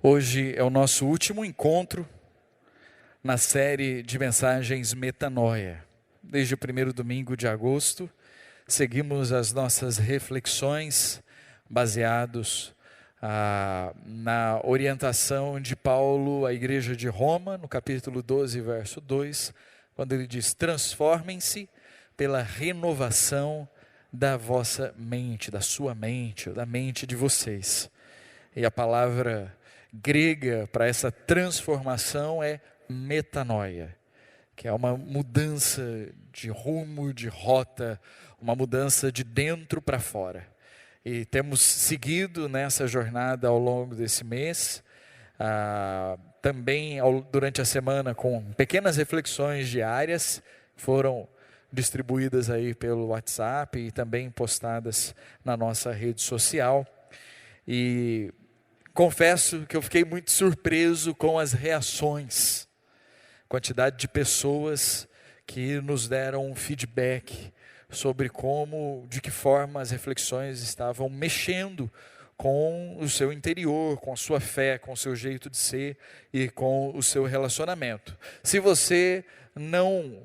Hoje é o nosso último encontro na série de mensagens Metanoia. Desde o primeiro domingo de agosto, seguimos as nossas reflexões baseados na orientação de Paulo à igreja de Roma, no capítulo 12, verso 2, quando ele diz: transformem-se pela renovação da vossa mente, da sua mente, ou da mente de vocês. E a palavra grega para essa transformação é metanoia, que é uma mudança de rumo, de rota, uma mudança de dentro para fora. E temos seguido nessa jornada ao longo desse mês, também durante a semana com pequenas reflexões diárias, foram distribuídas aí pelo WhatsApp e também postadas na nossa rede social. E confesso que eu fiquei muito surpreso com as reações, quantidade de pessoas que nos deram um feedback sobre de que forma as reflexões estavam mexendo com o seu interior, com a sua fé, com o seu jeito de ser e com o seu relacionamento. Se você não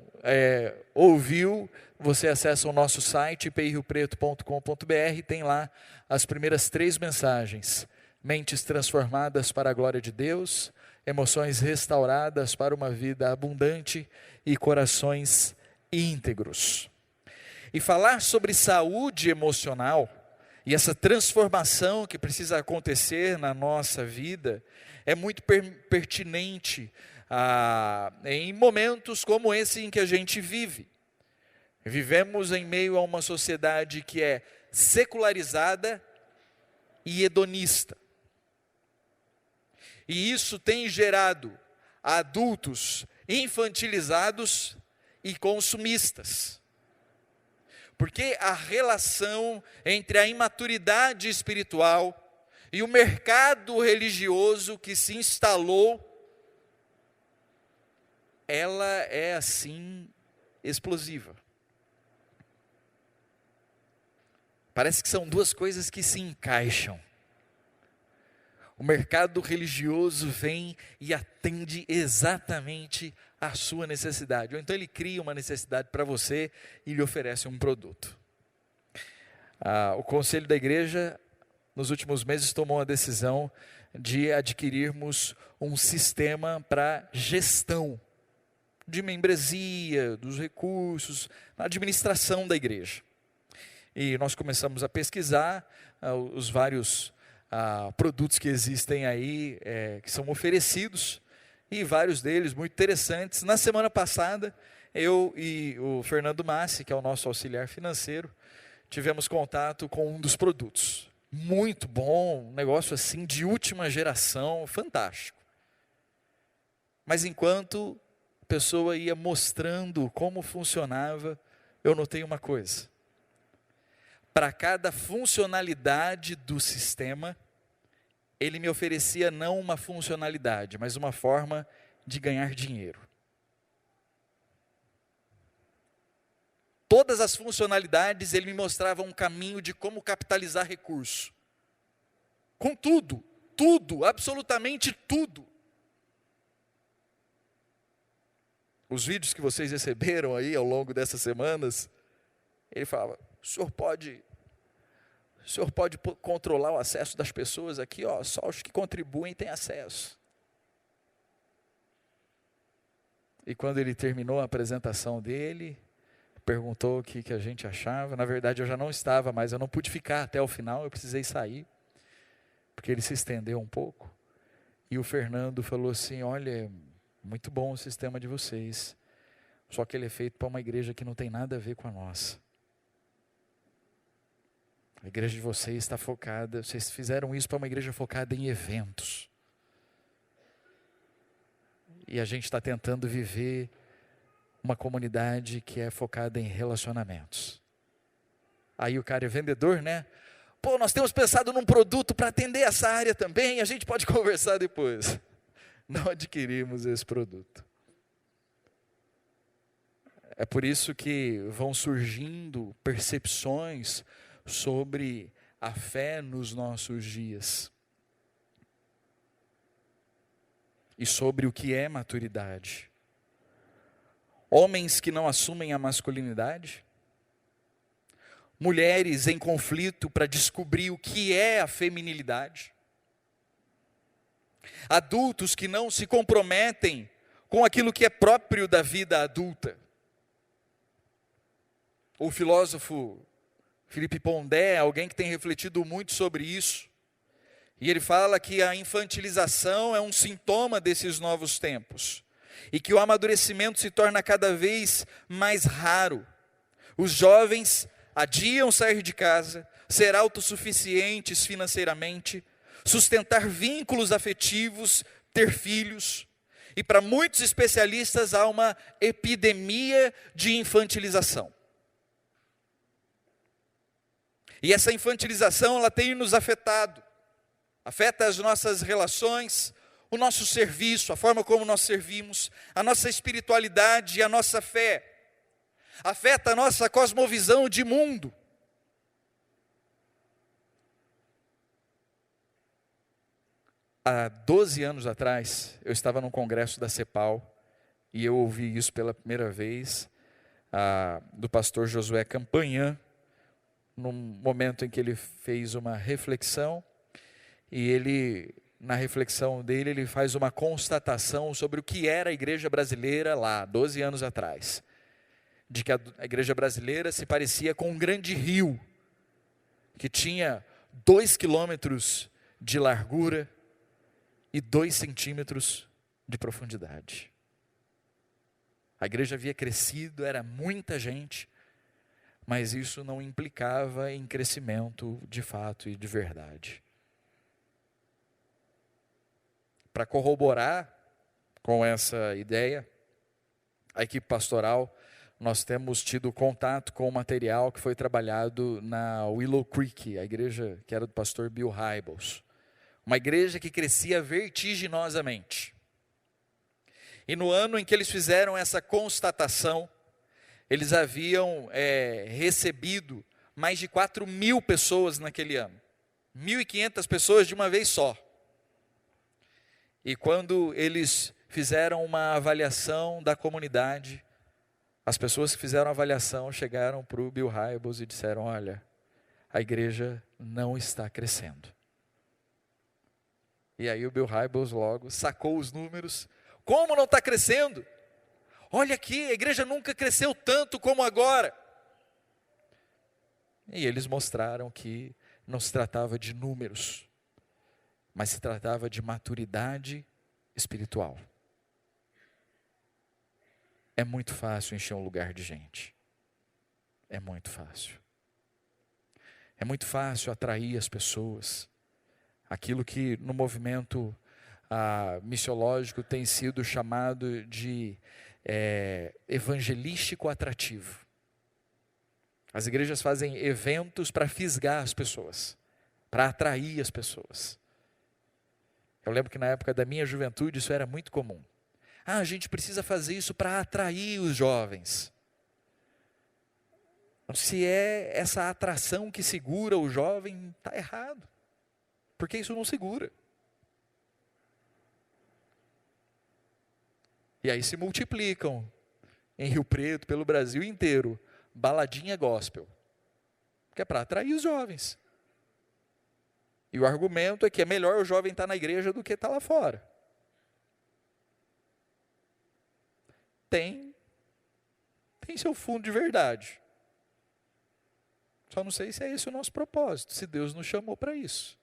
ouviu, você acessa o nosso site ipriopreto.com.br, tem lá as primeiras 3 mensagens: mentes transformadas para a glória de Deus, emoções restauradas para uma vida abundante e corações íntegros. E falar sobre saúde emocional e essa transformação que precisa acontecer na nossa vida é muito pertinente em momentos como esse em que a gente vive. Vivemos em meio a uma sociedade que é secularizada e hedonista. E isso tem gerado adultos infantilizados e consumistas. Porque a relação entre a imaturidade espiritual e o mercado religioso que se instalou, ela é assim explosiva. Parece que são 2 coisas que se encaixam. O mercado religioso vem e atende exatamente a sua necessidade. Ou então ele cria uma necessidade para você e lhe oferece um produto. O conselho da igreja, nos últimos meses, tomou a decisão de adquirirmos um sistema para gestão de membresia, dos recursos, na administração da igreja. E nós começamos a pesquisar os vários produtos que existem aí, que são oferecidos, e vários deles muito interessantes. Na semana passada, eu e o Fernando Massi, que é o nosso auxiliar financeiro, tivemos contato com um dos produtos. Muito bom, um negócio assim de última geração, fantástico. Mas enquanto a pessoa ia mostrando como funcionava, eu notei uma coisa: para cada funcionalidade do sistema, ele me oferecia não uma funcionalidade, mas uma forma de ganhar dinheiro. Todas as funcionalidades, ele me mostrava um caminho de como capitalizar recurso. Com tudo, absolutamente tudo. Os vídeos que vocês receberam aí ao longo dessas semanas, ele falava: o senhor pode controlar o acesso das pessoas aqui, só os que contribuem têm acesso. E quando ele terminou a apresentação dele, perguntou o que a gente achava. Na verdade, eu já não estava mais, eu não pude ficar até o final, eu precisei sair, porque ele se estendeu um pouco. E o Fernando falou assim: olha, muito bom o sistema de vocês, só que ele é feito para uma igreja que não tem nada a ver com a nossa. A igreja de vocês está focada, vocês fizeram isso para uma igreja focada em eventos. E a gente está tentando viver uma comunidade que é focada em relacionamentos. Aí o cara é vendedor, né? Pô, nós temos pensado num produto para atender essa área também, a gente pode conversar depois. Não adquirimos esse produto. É por isso que vão surgindo percepções sobre a fé nos nossos dias. e sobre o que é maturidade. Homens que não assumem a masculinidade, mulheres em conflito para descobrir o que é a feminilidade, adultos que não se comprometem com aquilo que é próprio da vida adulta. O filósofo Philippe Pondé, alguém que tem refletido muito sobre isso, e ele fala que a infantilização é um sintoma desses novos tempos, e que o amadurecimento se torna cada vez mais raro. Os jovens adiam sair de casa, ser autossuficientes financeiramente, sustentar vínculos afetivos, ter filhos. E para muitos especialistas há uma epidemia de infantilização. E essa infantilização, ela tem nos afetado. Afeta as nossas relações, o nosso serviço, a forma como nós servimos, a nossa espiritualidade e a nossa fé. Afeta a nossa cosmovisão de mundo. Há 12 anos atrás, eu estava num congresso da CEPAL, e eu ouvi isso pela primeira vez, do pastor Josué Campanhã, num momento em que ele fez uma reflexão, e ele, na reflexão dele, ele faz uma constatação sobre o que era a igreja brasileira lá, 12 anos atrás. De que a igreja brasileira se parecia com um grande rio, que tinha 2 quilômetros de largura e 2 centímetros de profundidade. A igreja havia crescido, era muita gente, mas isso não implicava em crescimento de fato e de verdade. Para corroborar com essa ideia, a equipe pastoral, nós temos tido contato com o material que foi trabalhado na Willow Creek, a igreja que era do pastor Bill Hybels. Uma igreja que crescia vertiginosamente. E no ano em que eles fizeram essa constatação, eles haviam recebido mais de 4.000 pessoas naquele ano. 1.500 pessoas de uma vez só. E quando eles fizeram uma avaliação da comunidade, as pessoas que fizeram a avaliação chegaram para o Bill Hybels e disseram: olha, a igreja não está crescendo. E aí o Bill Hybels logo sacou os números. Como não está crescendo? Olha aqui, a igreja nunca cresceu tanto como agora. E eles mostraram que não se tratava de números, mas se tratava de maturidade espiritual. É muito fácil encher um lugar de gente. É muito fácil. É muito fácil atrair as pessoas. Aquilo que no movimento missiológico tem sido chamado de evangelístico atrativo. As igrejas fazem eventos para fisgar as pessoas, para atrair as pessoas. Eu lembro que na época da minha juventude isso era muito comum. A gente precisa fazer isso para atrair os jovens. Se é essa atração que segura o jovem, está errado. Porque isso não segura. E aí se multiplicam em Rio Preto, pelo Brasil inteiro, baladinha gospel. Que é para atrair os jovens. E o argumento é que é melhor o jovem estar na igreja do que estar lá fora. Tem seu fundo de verdade. Só não sei se é esse o nosso propósito, se Deus nos chamou para isso.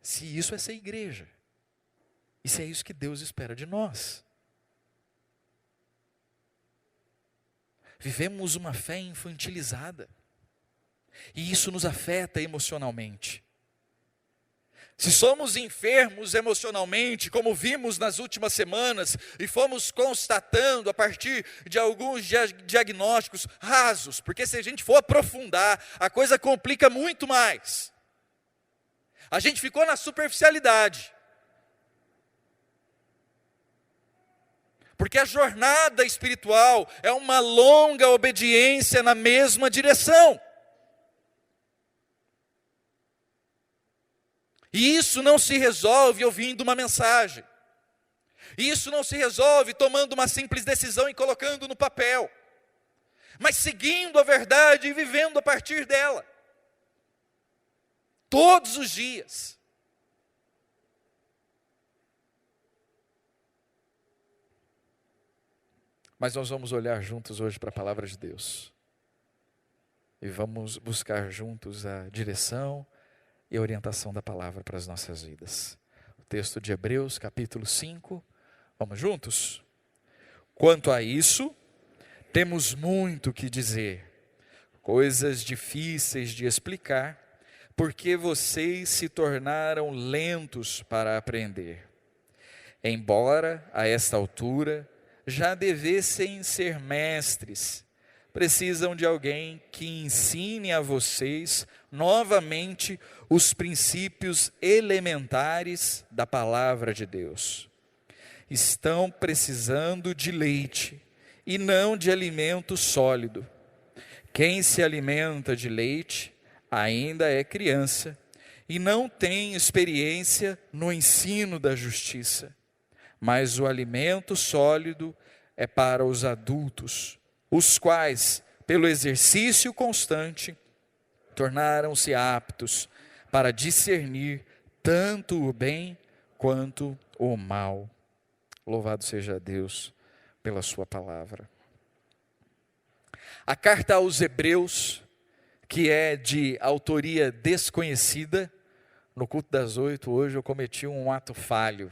Se isso é ser igreja. E se é isso que Deus espera de nós. Vivemos uma fé infantilizada. E isso nos afeta emocionalmente. Se somos enfermos emocionalmente, como vimos nas últimas semanas, e fomos constatando a partir de alguns diagnósticos rasos, porque se a gente for aprofundar, a coisa complica muito mais. A gente ficou na superficialidade. Porque a jornada espiritual é uma longa obediência na mesma direção. E isso não se resolve ouvindo uma mensagem. Isso não se resolve tomando uma simples decisão e colocando no papel, mas seguindo a verdade e vivendo a partir dela, todos os dias. Mas nós vamos olhar juntos hoje para a palavra de Deus, e vamos buscar juntos a direção e a orientação da palavra para as nossas vidas. O texto de Hebreus, capítulo 5, vamos juntos? Quanto a isso, temos muito que dizer, coisas difíceis de explicar, porque vocês se tornaram lentos para aprender. Embora, a esta altura, já devessem ser mestres, precisam de alguém que ensine a vocês novamente os princípios elementares da palavra de Deus. Estão precisando de leite e não de alimento sólido. Quem se alimenta de leite ainda é criança e não tem experiência no ensino da justiça. Mas o alimento sólido é para os adultos, os quais, pelo exercício constante, tornaram-se aptos para discernir tanto o bem quanto o mal. Louvado seja Deus pela sua palavra. A carta aos Hebreus, que é de autoria desconhecida, no culto das 8 hoje eu cometi um ato falho.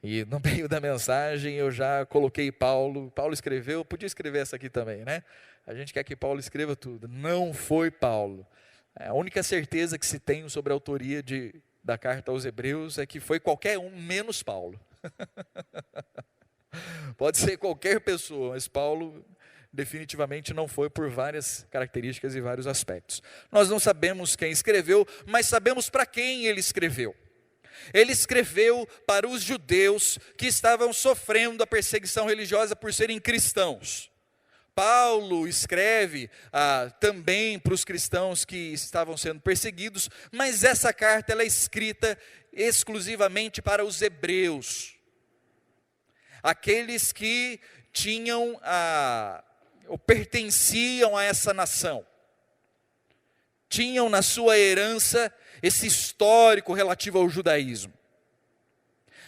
E no meio da mensagem eu já coloquei Paulo. Paulo escreveu, podia escrever essa aqui também, né? A gente quer que Paulo escreva tudo. Não foi Paulo. A única certeza que se tem sobre a autoria da carta aos Hebreus é que foi qualquer um, menos Paulo. Pode ser qualquer pessoa, mas Paulo definitivamente não foi, por várias características e vários aspectos. Nós não sabemos quem escreveu, mas sabemos para quem ele escreveu. Ele escreveu para os judeus que estavam sofrendo a perseguição religiosa por serem cristãos. Paulo escreve também para os cristãos que estavam sendo perseguidos, mas essa carta ela é escrita exclusivamente para os hebreus. Aqueles que tinham ou pertenciam a essa nação. Tinham na sua herança esse histórico relativo ao judaísmo.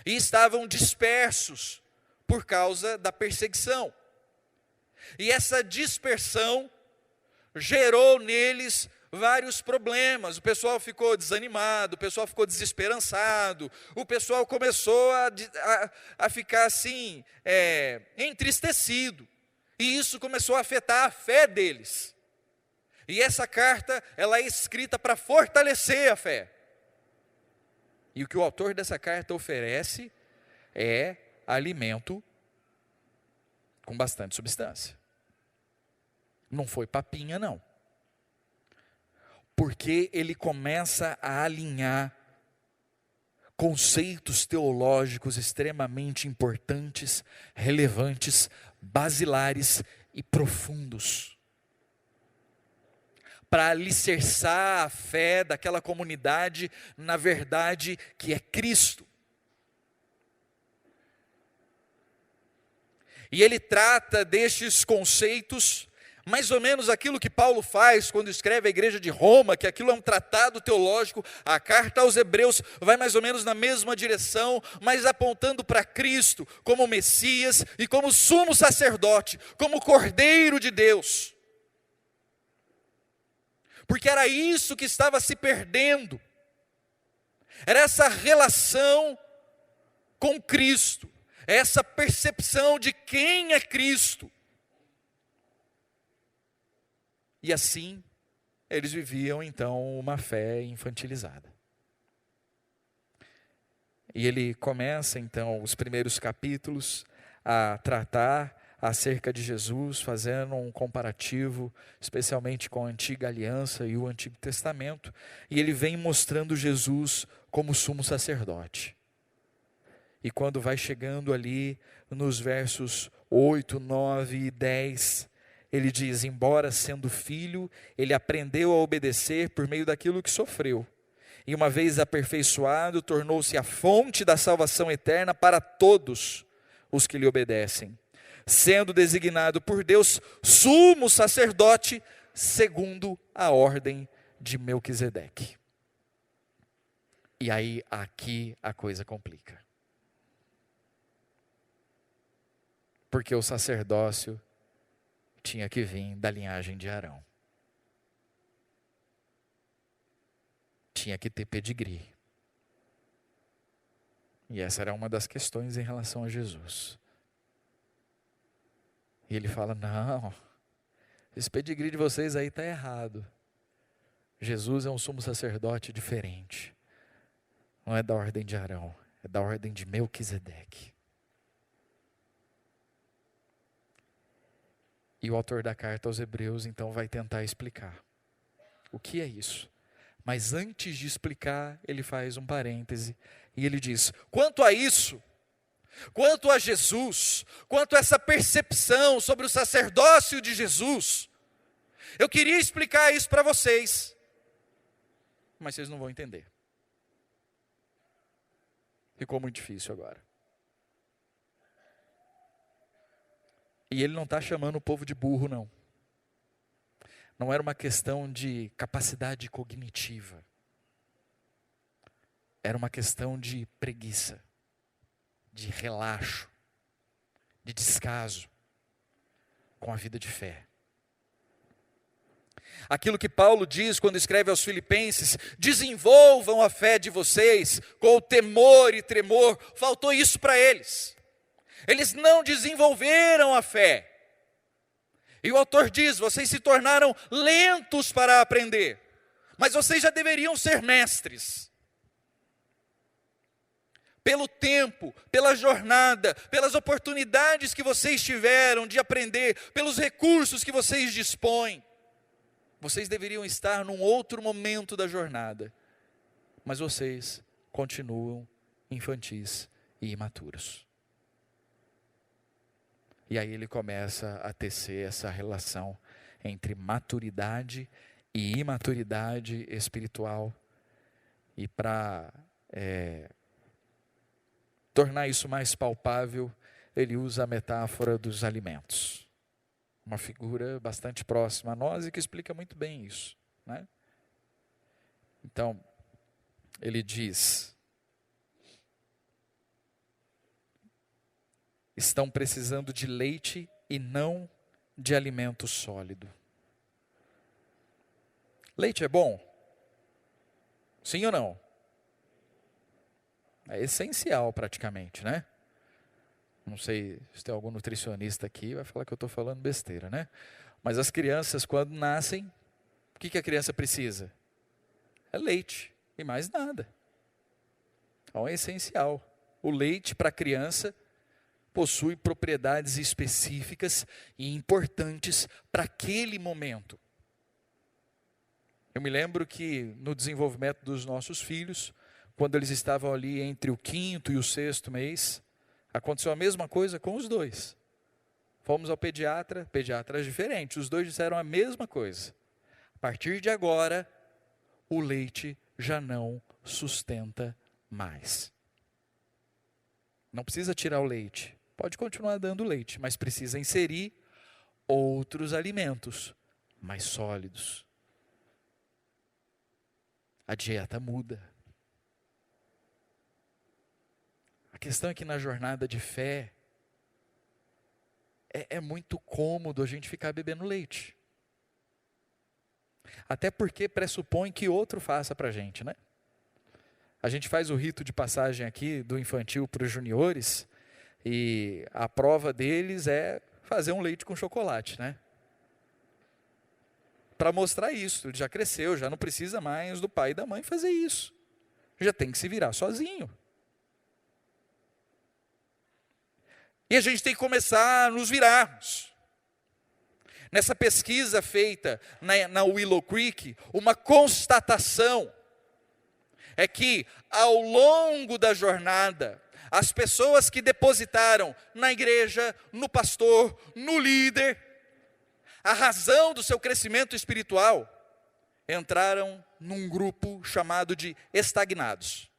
E estavam dispersos por causa da perseguição. E essa dispersão gerou neles vários problemas. O pessoal ficou desanimado, o pessoal ficou desesperançado, o pessoal começou a ficar assim, entristecido. E isso começou a afetar a fé deles. E essa carta, ela é escrita para fortalecer a fé. E o que o autor dessa carta oferece é alimento com bastante substância. Não foi papinha, não. Porque ele começa a alinhar conceitos teológicos extremamente importantes, relevantes, basilares e profundos, para alicerçar a fé daquela comunidade na verdade que é Cristo. E ele trata destes conceitos, mais ou menos aquilo que Paulo faz quando escreve a igreja de Roma, que aquilo é um tratado teológico. A carta aos Hebreus vai mais ou menos na mesma direção, mas apontando para Cristo como Messias e como sumo sacerdote, como Cordeiro de Deus. Porque era isso que estava se perdendo, era essa relação com Cristo, essa percepção de quem é Cristo. E assim, eles viviam então uma fé infantilizada. E ele começa então os primeiros capítulos a tratar acerca de Jesus, fazendo um comparativo, especialmente com a antiga aliança e o Antigo Testamento, e ele vem mostrando Jesus como sumo sacerdote. E quando vai chegando ali nos versos 8, 9 e 10, ele diz: embora sendo filho, ele aprendeu a obedecer por meio daquilo que sofreu. e uma vez aperfeiçoado, tornou-se a fonte da salvação eterna para todos os que lhe obedecem, sendo designado por Deus sumo sacerdote, segundo a ordem de Melquisedeque. E aí, aqui a coisa complica. Porque o sacerdócio tinha que vir da linhagem de Arão. Tinha que ter pedigree. E essa era uma das questões em relação a Jesus. E ele fala, não, esse pedigree de vocês aí está errado. Jesus é um sumo sacerdote diferente. Não é da ordem de Arão, é da ordem de Melquisedeque. E o autor da carta aos Hebreus, então, vai tentar explicar o que é isso. Mas antes de explicar, ele faz um parêntese e ele diz, quanto a isso, quanto a Jesus, quanto a essa percepção sobre o sacerdócio de Jesus, eu queria explicar isso para vocês, mas vocês não vão entender. Ficou muito difícil agora. E ele não está chamando o povo de burro, não. Não era uma questão de capacidade cognitiva. Era uma questão de preguiça, de relaxo, de descaso com a vida de fé. Aquilo que Paulo diz quando escreve aos Filipenses, desenvolvam a fé de vocês com temor e tremor, faltou isso para eles. Eles não desenvolveram a fé. E o autor diz, vocês se tornaram lentos para aprender, mas vocês já deveriam ser mestres. Pelo tempo, pela jornada, pelas oportunidades que vocês tiveram de aprender, pelos recursos que vocês dispõem, vocês deveriam estar num outro momento da jornada, mas vocês continuam infantis e imaturos. E aí ele começa a tecer essa relação entre maturidade e imaturidade espiritual. E para tornar isso mais palpável, ele usa a metáfora dos alimentos. Uma figura bastante próxima a nós e que explica muito bem isso, né? Então, ele diz, estão precisando de leite e não de alimento sólido. Leite é bom? Sim ou não? É essencial praticamente, né? Não sei se tem algum nutricionista aqui, vai falar que eu estou falando besteira, né? Mas as crianças, quando nascem, o que a criança precisa? É leite e mais nada. Então é essencial. O leite para a criança possui propriedades específicas e importantes para aquele momento. Eu me lembro que no desenvolvimento dos nossos filhos, quando eles estavam ali entre o 5º e o 6º mês, aconteceu a mesma coisa com os dois. Fomos ao pediatra, pediatras diferentes, os dois disseram a mesma coisa. A partir de agora, o leite já não sustenta mais. Não precisa tirar o leite, pode continuar dando leite, mas precisa inserir outros alimentos mais sólidos. A dieta muda. A questão é que na jornada de fé, é muito cômodo a gente ficar bebendo leite. Até porque pressupõe que outro faça para a gente, né? A gente faz o rito de passagem aqui do infantil para os juniores, e a prova deles é fazer um leite com chocolate, né? Para mostrar isso, ele já cresceu, já não precisa mais do pai e da mãe fazer isso. Já tem que se virar sozinho. E a gente tem que começar a nos virarmos. Nessa pesquisa feita na Willow Creek, uma constatação é que ao longo da jornada, as pessoas que depositaram na igreja, no pastor, no líder, a razão do seu crescimento espiritual, entraram num grupo chamado de estagnados.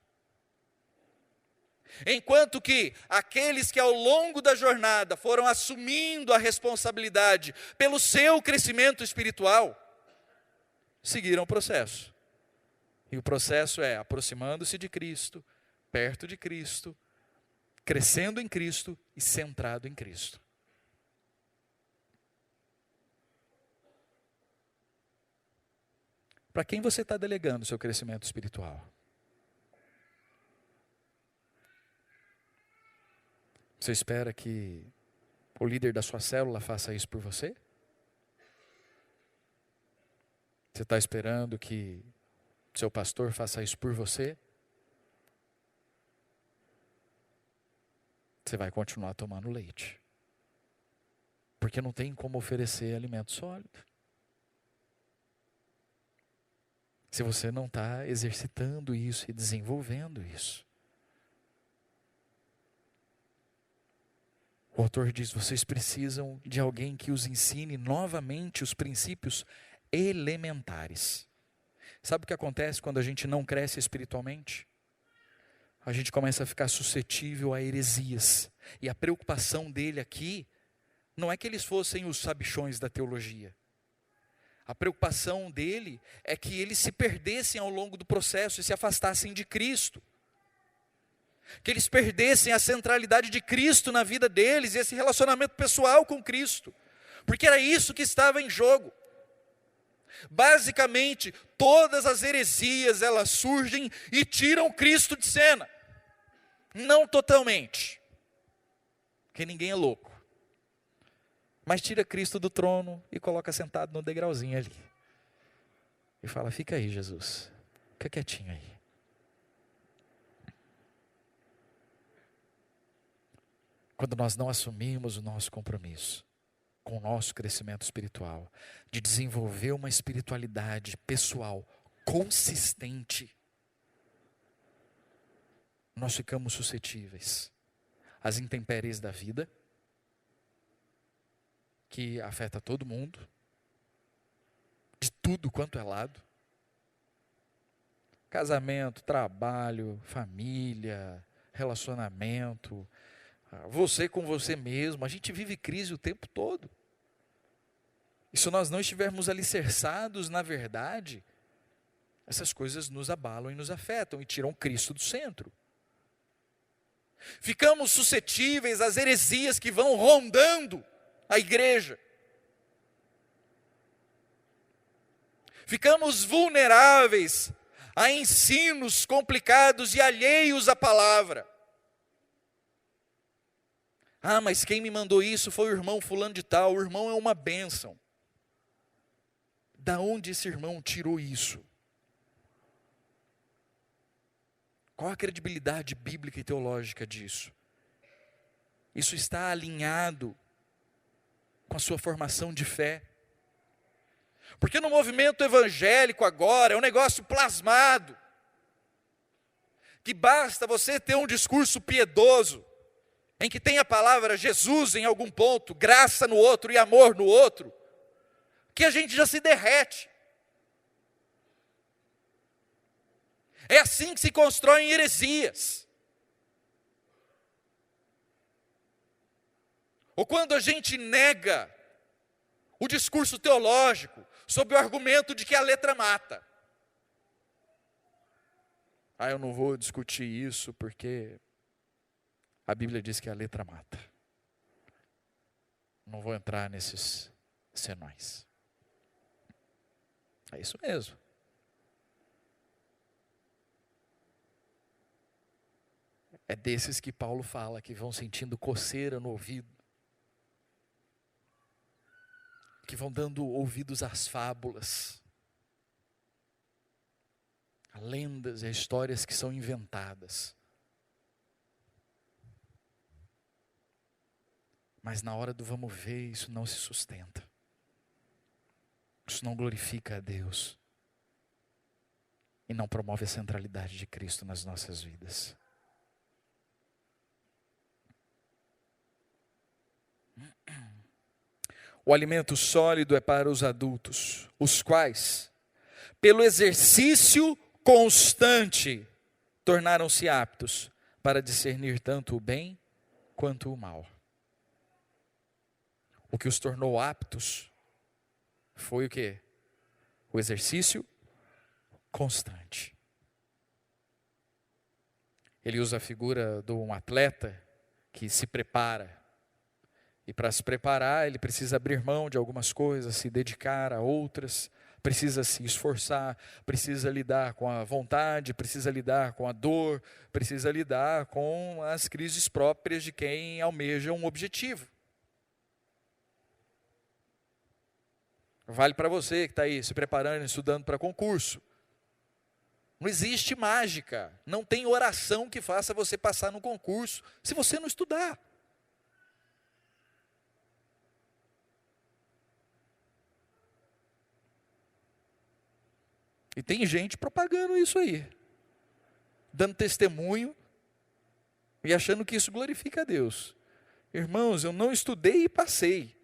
Enquanto que aqueles que ao longo da jornada foram assumindo a responsabilidade pelo seu crescimento espiritual, seguiram o processo. E o processo é aproximando-se de Cristo, perto de Cristo, crescendo em Cristo e centrado em Cristo. Para quem você está delegando o seu crescimento espiritual? Você espera que o líder da sua célula faça isso por você? Você está esperando que seu pastor faça isso por você? Você vai continuar tomando leite. Porque não tem como oferecer alimento sólido. Se você não está exercitando isso e desenvolvendo isso. O autor diz, vocês precisam de alguém que os ensine novamente os princípios elementares. Sabe o que acontece quando a gente não cresce espiritualmente? A gente começa a ficar suscetível a heresias. E a preocupação dele aqui, não é que eles fossem os sabichões da teologia. A preocupação dele é que eles se perdessem ao longo do processo e se afastassem de Cristo. Que eles perdessem a centralidade de Cristo na vida deles e esse relacionamento pessoal com Cristo. Porque era isso que estava em jogo. Basicamente, todas as heresias, elas surgem e tiram Cristo de cena. Não totalmente, porque ninguém é louco. Mas tira Cristo do trono e coloca sentado no degrauzinho ali. E fala, fica aí Jesus, fica quietinho aí. Quando nós não assumimos o nosso compromisso com o nosso crescimento espiritual, de desenvolver uma espiritualidade pessoal consistente, nós ficamos suscetíveis às intempéries da vida, que afeta todo mundo, de tudo quanto é lado. Casamento, trabalho, família, relacionamento, você com você mesmo, a gente vive crise o tempo todo. E se nós não estivermos alicerçados na verdade, essas coisas nos abalam e nos afetam e tiram Cristo do centro. Ficamos suscetíveis às heresias que vão rondando a igreja. Ficamos vulneráveis a ensinos complicados e alheios à palavra. Ah, mas quem me mandou isso foi o irmão fulano de tal. O irmão é uma bênção. Da onde esse irmão tirou isso? Qual a credibilidade bíblica e teológica disso? Isso está alinhado com a sua formação de fé? Porque no movimento evangélico agora é um negócio plasmado, que basta você ter um discurso piedoso, em que tem a palavra Jesus em algum ponto, graça no outro e amor no outro, que a gente já se derrete. É assim que se constroem heresias. Ou quando a gente nega o discurso teológico sob o argumento de que a letra mata. Ah, eu não vou discutir isso porque a Bíblia diz que a letra mata. Não vou entrar nesses senões. É isso mesmo. É desses que Paulo fala, que vão sentindo coceira no ouvido, que vão dando ouvidos às fábulas, a lendas e a histórias que são inventadas. Mas na hora do vamos ver, isso não se sustenta. Isso não glorifica a Deus. E não promove a centralidade de Cristo nas nossas vidas. O alimento sólido é para os adultos, os quais, pelo exercício constante, tornaram-se aptos para discernir tanto o bem quanto o mal. O que os tornou aptos foi o quê? O exercício constante. Ele usa a figura de um atleta que se prepara. E para se preparar, ele precisa abrir mão de algumas coisas, se dedicar a outras, precisa se esforçar, precisa lidar com a vontade, precisa lidar com a dor, precisa lidar com as crises próprias de quem almeja um objetivo. Vale para você que está aí se preparando, estudando para concurso. Não existe mágica, não tem oração que faça você passar no concurso, se você não estudar. E tem gente propagando isso aí, dando testemunho e achando que isso glorifica a Deus. Irmãos, eu não estudei e passei.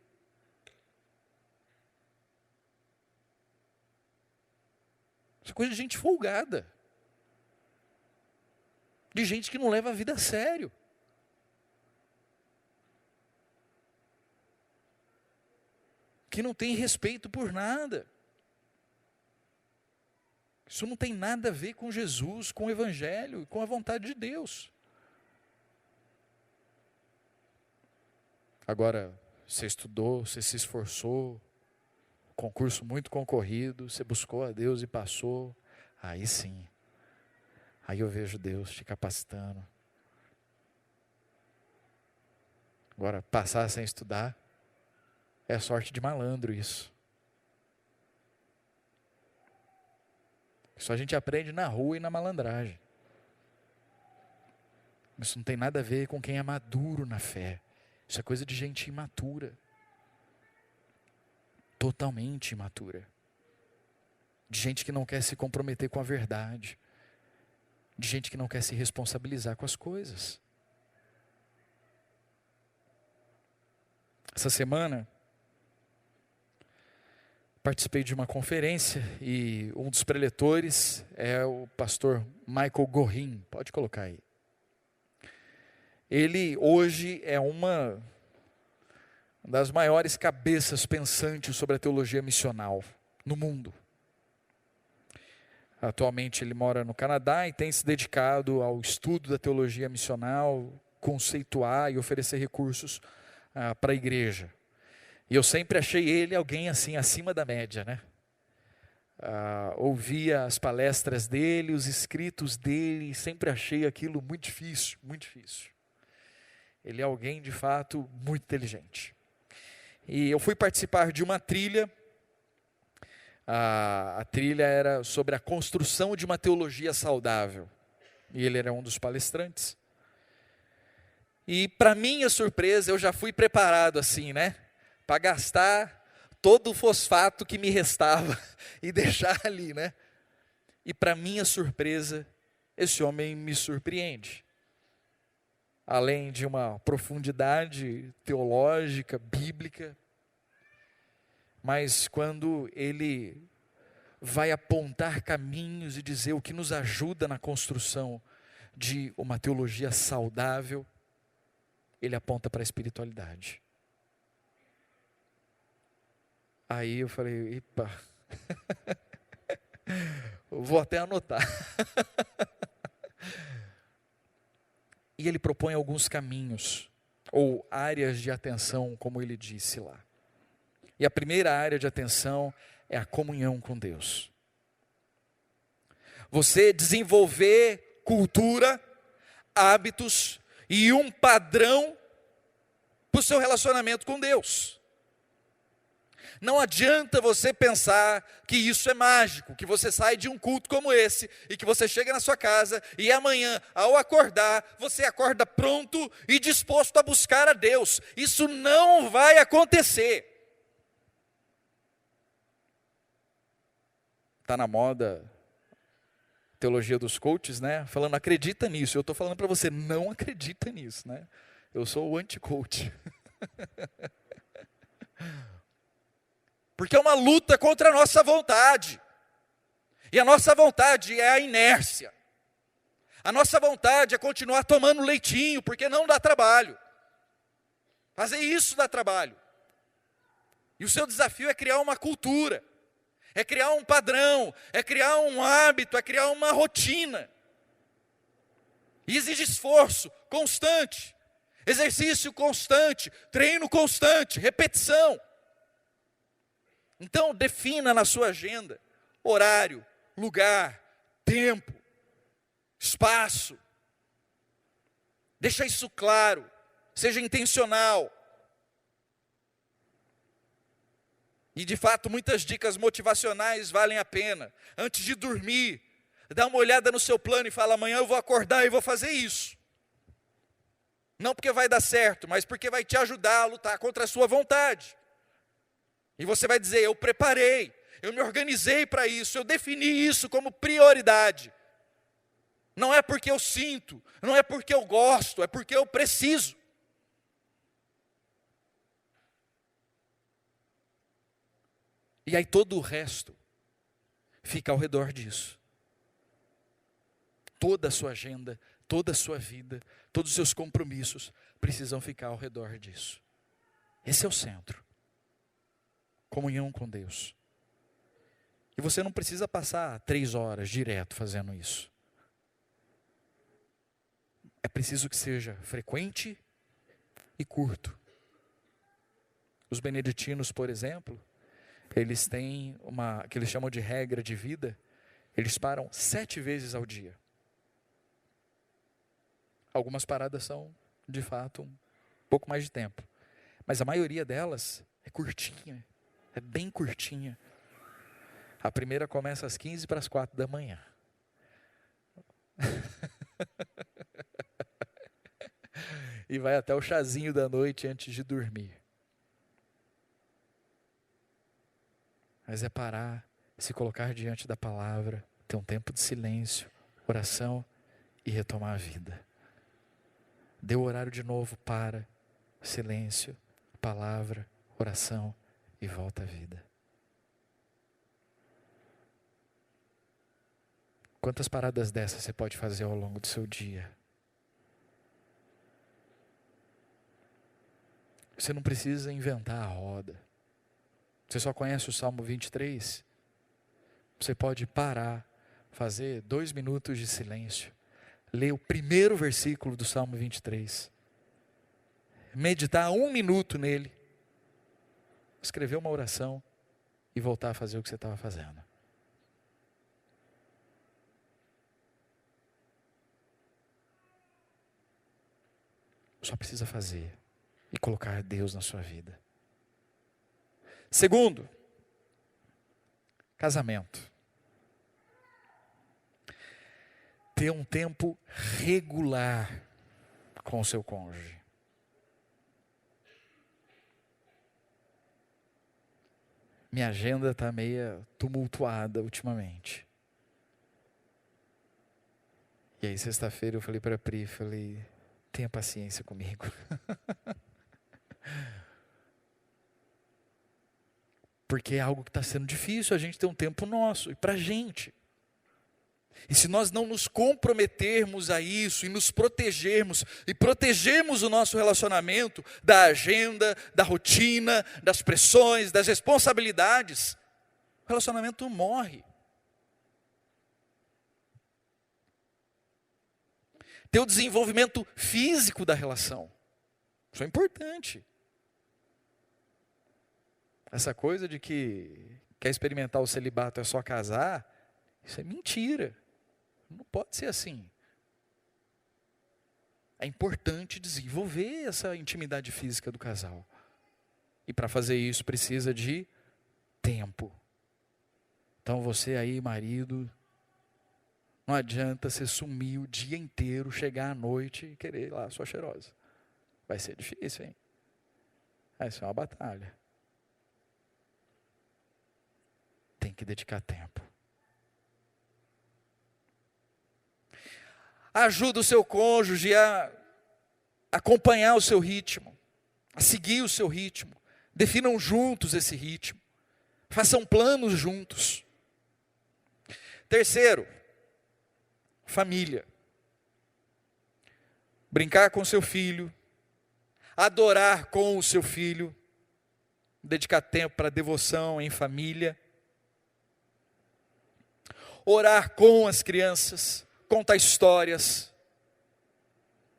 Isso é coisa de gente folgada. De gente que não leva a vida a sério. Que não tem respeito por nada. Isso não tem nada a ver com Jesus, com o Evangelho, com a vontade de Deus. Agora, você estudou, você se esforçou, concurso muito concorrido, você buscou a Deus e passou, aí sim, aí eu vejo Deus te capacitando. Agora, passar sem estudar, é sorte de malandro isso. Isso a gente aprende na rua e na malandragem. Isso não tem nada a ver com quem é maduro na fé. Isso é coisa de gente imatura. Totalmente imatura. De gente que não quer se comprometer com a verdade. De gente que não quer se responsabilizar com as coisas. Essa semana, participei de uma conferência e um dos preletores é o pastor Michael Gorin. Pode colocar aí. Ele hoje é uma das maiores cabeças pensantes sobre a teologia missional no mundo. Atualmente ele mora no Canadá e tem se dedicado ao estudo da teologia missional, conceituar e oferecer recursos para a igreja. E eu sempre achei ele alguém assim, acima da média, né? Ouvia as palestras dele, os escritos dele, e sempre achei aquilo muito difícil, muito difícil. Ele é alguém, de fato, muito inteligente. E eu fui participar de uma trilha. A trilha era sobre a construção de uma teologia saudável. E ele era um dos palestrantes. E, para minha surpresa, eu já fui preparado assim, né? Para gastar todo o fosfato que me restava e deixar ali, né? E, para minha surpresa, esse homem me surpreende. Além de uma profundidade teológica, bíblica, mas quando ele vai apontar caminhos e dizer o que nos ajuda na construção de uma teologia saudável, ele aponta para a espiritualidade. Aí eu falei, epa, vou até anotar. E ele propõe alguns caminhos, ou áreas de atenção, como ele disse lá. E a primeira área de atenção é a comunhão com Deus. Você desenvolver cultura, hábitos e um padrão para o seu relacionamento com Deus. Não adianta você pensar que isso é mágico, que você sai de um culto como esse, e que você chega na sua casa, e amanhã, ao acordar, você acorda pronto e disposto a buscar a Deus. Isso não vai acontecer. Está na moda teologia dos coaches, né? Falando, acredita nisso. Eu estou falando para você, não acredita nisso, né? Eu sou o anti-coach. Porque é uma luta contra a nossa vontade. E a nossa vontade é a inércia. A nossa vontade é continuar tomando leitinho, porque não dá trabalho. Fazer isso dá trabalho. E o seu desafio é criar uma cultura, é criar um padrão, é criar um hábito, é criar uma rotina. E exige esforço constante, exercício constante, treino constante, repetição. Então, defina na sua agenda horário, lugar, tempo, espaço. Deixa isso claro, seja intencional. E de fato, muitas dicas motivacionais valem a pena. Antes de dormir, dá uma olhada no seu plano e fala: amanhã eu vou acordar e vou fazer isso. Não porque vai dar certo, mas porque vai te ajudar a lutar contra a sua vontade. E você vai dizer: eu preparei, eu me organizei para isso, eu defini isso como prioridade. Não é porque eu sinto, não é porque eu gosto, é porque eu preciso. E aí todo o resto fica ao redor disso. Toda a sua agenda, toda a sua vida, todos os seus compromissos precisam ficar ao redor disso. Esse é o centro. Comunhão com Deus. E você não precisa passar 3 horas direto fazendo isso. É preciso que seja frequente e curto. Os beneditinos, por exemplo, eles têm que eles chamam de regra de vida. Eles param 7 vezes ao dia. Algumas paradas são, de fato, um pouco mais de tempo. Mas a maioria delas é curtinha, é bem curtinha. A primeira começa às 15 para as 4 da manhã. E vai até o chazinho da noite antes de dormir. Mas é parar, se colocar diante da palavra, ter um tempo de silêncio, oração e retomar a vida. Dê o horário de novo, para, silêncio, palavra, oração e volta à vida. Quantas paradas dessas você pode fazer ao longo do seu dia? Você não precisa inventar a roda. Você só conhece o Salmo 23? Você pode parar, fazer 2 minutos de silêncio, ler o primeiro versículo do Salmo 23, meditar 1 minuto nele, escrever uma oração e voltar a fazer o que você estava fazendo. Só precisa fazer e colocar Deus na sua vida. Segundo, casamento. Ter um tempo regular com o seu cônjuge. Minha agenda está meio tumultuada ultimamente. E aí sexta-feira eu falei para a Pri, tenha paciência comigo. Porque é algo que está sendo difícil, a gente ter um tempo nosso, e para a gente. E se nós não nos comprometermos a isso, e nos protegermos, e protegermos o nosso relacionamento da agenda, da rotina, das pressões, das responsabilidades, o relacionamento morre. Ter o desenvolvimento físico da relação, isso é importante. Essa coisa de que quer experimentar o celibato é só casar, isso é mentira. Não pode ser assim. É importante desenvolver essa intimidade física do casal. E para fazer isso precisa de tempo. Então você aí, marido, não adianta você sumir o dia inteiro, chegar à noite e querer ir lá sua cheirosa. Vai ser difícil, hein? Vai ser uma batalha. Tem que dedicar tempo. Ajuda o seu cônjuge a acompanhar o seu ritmo, a seguir o seu ritmo. Definam juntos esse ritmo. Façam planos juntos. Terceiro, família. Brincar com seu filho, adorar com o seu filho, dedicar tempo para devoção em família, orar com as crianças, contar histórias,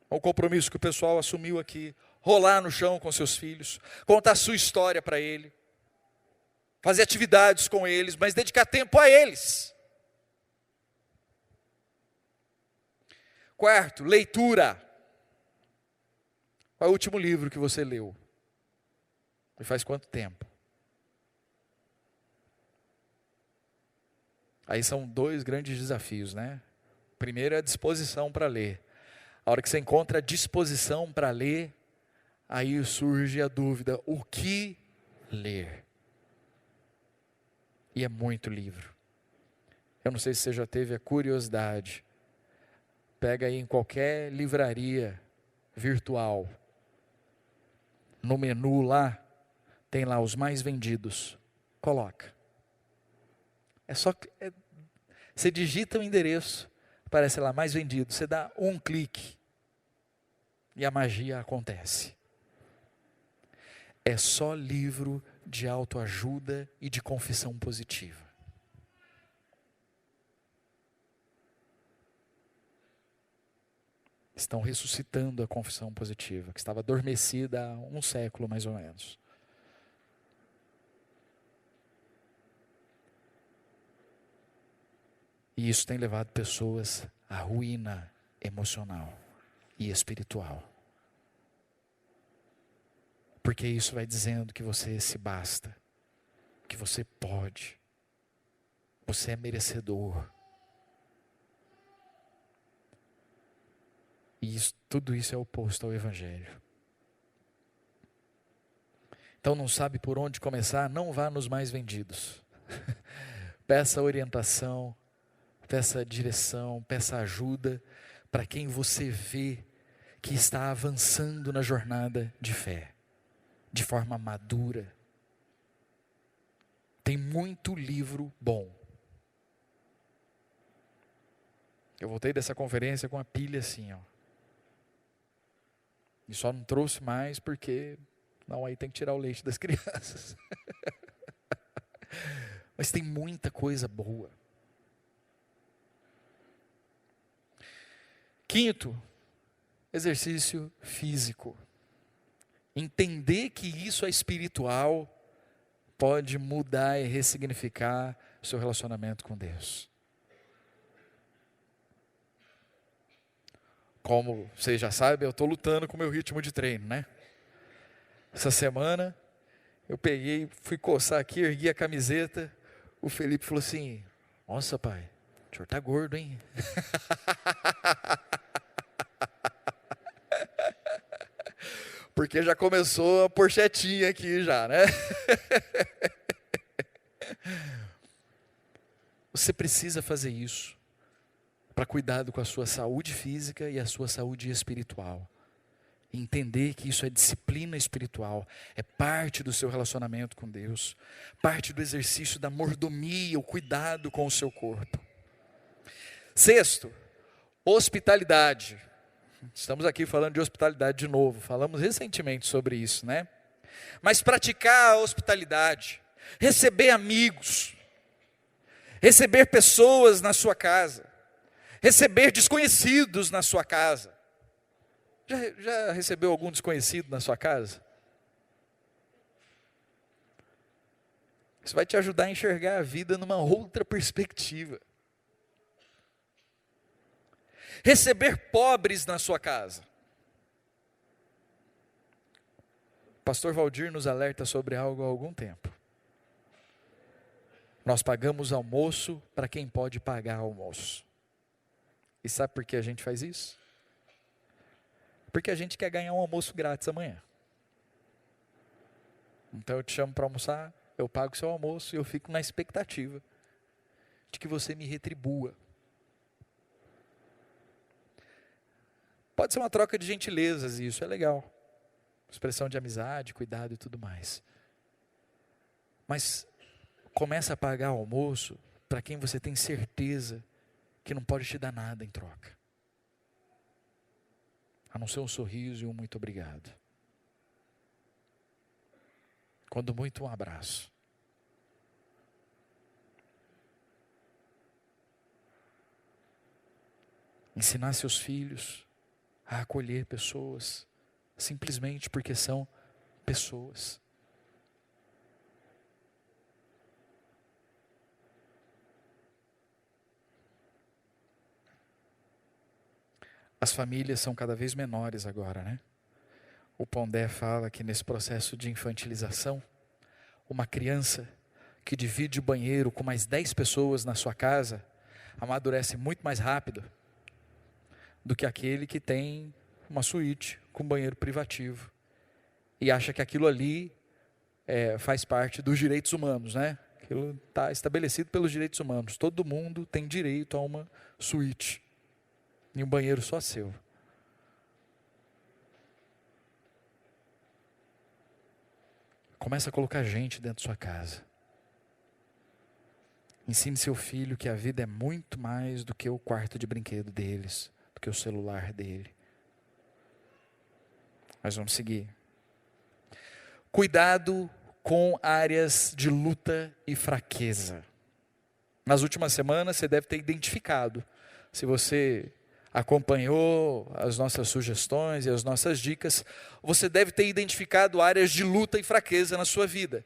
o compromisso que o pessoal assumiu aqui, rolar no chão com seus filhos, contar a sua história para ele, fazer atividades com eles, mas dedicar tempo a eles. Quarto, leitura. Qual é o último livro que você leu? E faz quanto tempo? Aí são dois grandes desafios, né? Primeiro é a disposição para ler. A hora que você encontra a disposição para ler, aí surge a dúvida, o que ler? E é muito livro. Eu não sei se você já teve a curiosidade. Pega aí em qualquer livraria virtual. No menu lá, tem lá os mais vendidos. Coloca. Você digita o endereço, aparece lá, mais vendido. Você dá um clique e a magia acontece. É só livro de autoajuda e de confissão positiva. Estão ressuscitando a confissão positiva, que estava adormecida há um século mais ou menos. E isso tem levado pessoas à ruína emocional e espiritual. Porque isso vai dizendo que você se basta, que você pode, você é merecedor. E tudo isso é oposto ao Evangelho. Então não sabe por onde começar? Não vá nos mais vendidos. Peça orientação, peça direção, peça ajuda para quem você vê que está avançando na jornada de fé, de forma madura. Tem muito livro bom. Eu voltei dessa conferência com a pilha assim, ó. E só não trouxe mais porque, não, aí tem que tirar o leite das crianças. Mas tem muita coisa boa. Quinto, exercício físico. Entender que isso é espiritual pode mudar e ressignificar o seu relacionamento com Deus. Como vocês já sabem, eu estou lutando com o meu ritmo de treino, né? Essa semana, eu peguei, fui coçar aqui, ergui a camiseta, o Felipe falou assim, nossa pai, o senhor tá gordo, hein? Porque já começou a porchetinha aqui já, né? Você precisa fazer isso para cuidado com a sua saúde física e a sua saúde espiritual. Entender que isso é disciplina espiritual, é parte do seu relacionamento com Deus, parte do exercício da mordomia, o cuidado com o seu corpo. Sexto, hospitalidade. Estamos aqui falando de hospitalidade de novo, falamos recentemente sobre isso, né? Mas praticar a hospitalidade, receber amigos, receber pessoas na sua casa, receber desconhecidos na sua casa. Já recebeu algum desconhecido na sua casa? Isso vai te ajudar a enxergar a vida numa outra perspectiva. Receber pobres na sua casa. O pastor Valdir nos alerta sobre algo há algum tempo. Nós pagamos almoço para quem pode pagar almoço. E sabe por que a gente faz isso? Porque a gente quer ganhar um almoço grátis amanhã. Então eu te chamo para almoçar, eu pago o seu almoço e eu fico na expectativa de que você me retribua. Pode ser uma troca de gentilezas, e isso é legal. Expressão de amizade, cuidado e tudo mais. Mas começa a pagar almoço para quem você tem certeza que não pode te dar nada em troca, a não ser um sorriso e um muito obrigado. Quando muito, um abraço. Ensinar seus filhos a acolher pessoas, simplesmente porque são pessoas. As famílias são cada vez menores agora, né? O Pondé fala que nesse processo de infantilização, uma criança que divide o banheiro com mais 10 pessoas na sua casa, amadurece muito mais rápido do que aquele que tem uma suíte com banheiro privativo e acha que aquilo ali faz parte dos direitos humanos, né? Aquilo está estabelecido pelos direitos humanos. Todo mundo tem direito a uma suíte e um banheiro só seu. Começa a colocar gente dentro da sua casa. Ensine seu filho que a vida é muito mais do que o quarto de brinquedo deles, do que o celular dele. Mas vamos seguir. Cuidado com áreas de luta e fraqueza. Nas últimas semanas você deve ter identificado, se você acompanhou as nossas sugestões e as nossas dicas, você deve ter identificado áreas de luta e fraqueza na sua vida.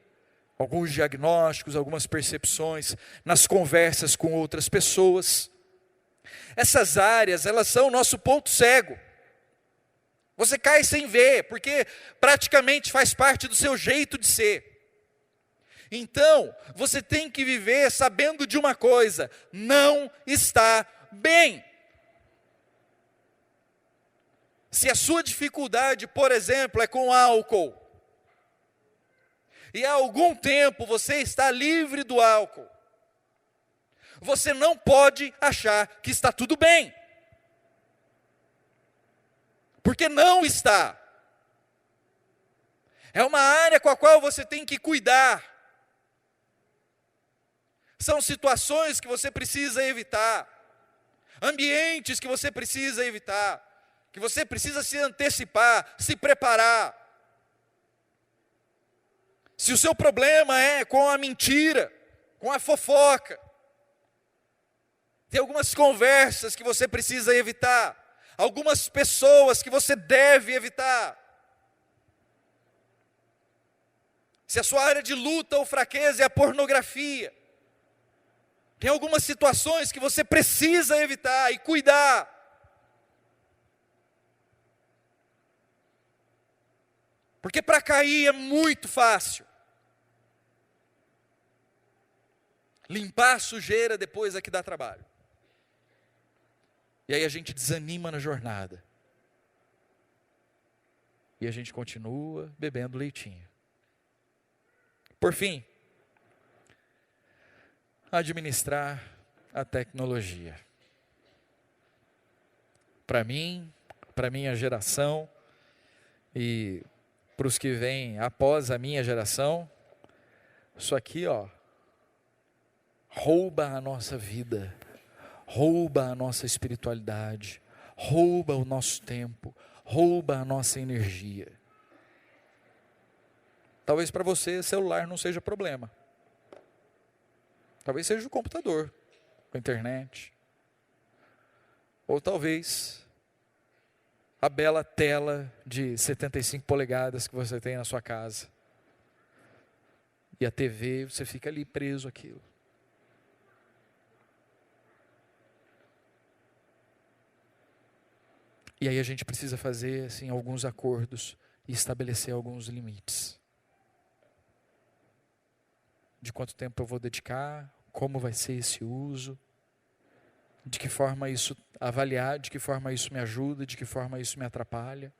Alguns diagnósticos, algumas percepções, nas conversas com outras pessoas. Essas áreas, elas são o nosso ponto cego. Você cai sem ver, porque praticamente faz parte do seu jeito de ser. Então, você tem que viver sabendo de uma coisa: não está bem. Se a sua dificuldade, por exemplo, é com álcool, e há algum tempo você está livre do álcool, você não pode achar que está tudo bem. Porque não está. É uma área com a qual você tem que cuidar. São situações que você precisa evitar. Ambientes que você precisa evitar. Que você precisa se antecipar, se preparar. Se o seu problema é com a mentira, com a fofoca, tem algumas conversas que você precisa evitar. Algumas pessoas que você deve evitar. Se a sua área de luta ou fraqueza é a pornografia, tem algumas situações que você precisa evitar e cuidar. Porque para cair é muito fácil. Limpar a sujeira depois é que dá trabalho. E aí a gente desanima na jornada. E a gente continua bebendo leitinho. Por fim, administrar a tecnologia. Para mim, para minha geração e para os que vêm após a minha geração, isso aqui, rouba a nossa vida. Rouba a nossa espiritualidade, rouba o nosso tempo, rouba a nossa energia. Talvez para você celular não seja problema. Talvez seja o computador, a internet. Ou talvez a bela tela de 75 polegadas que você tem na sua casa. E a TV, você fica ali preso àquilo. E aí a gente precisa fazer assim, alguns acordos e estabelecer alguns limites. De quanto tempo eu vou dedicar, como vai ser esse uso, de que forma isso avaliar, de que forma isso me ajuda, de que forma isso me atrapalha.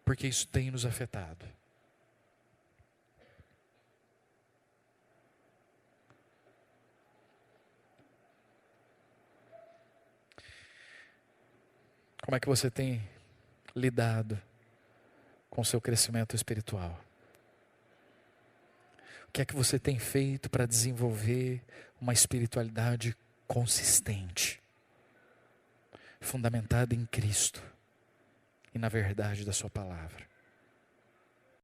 Porque isso tem nos afetado. Como é que você tem lidado com o seu crescimento espiritual? O que é que você tem feito para desenvolver uma espiritualidade consistente, fundamentada em Cristo e na verdade da sua palavra?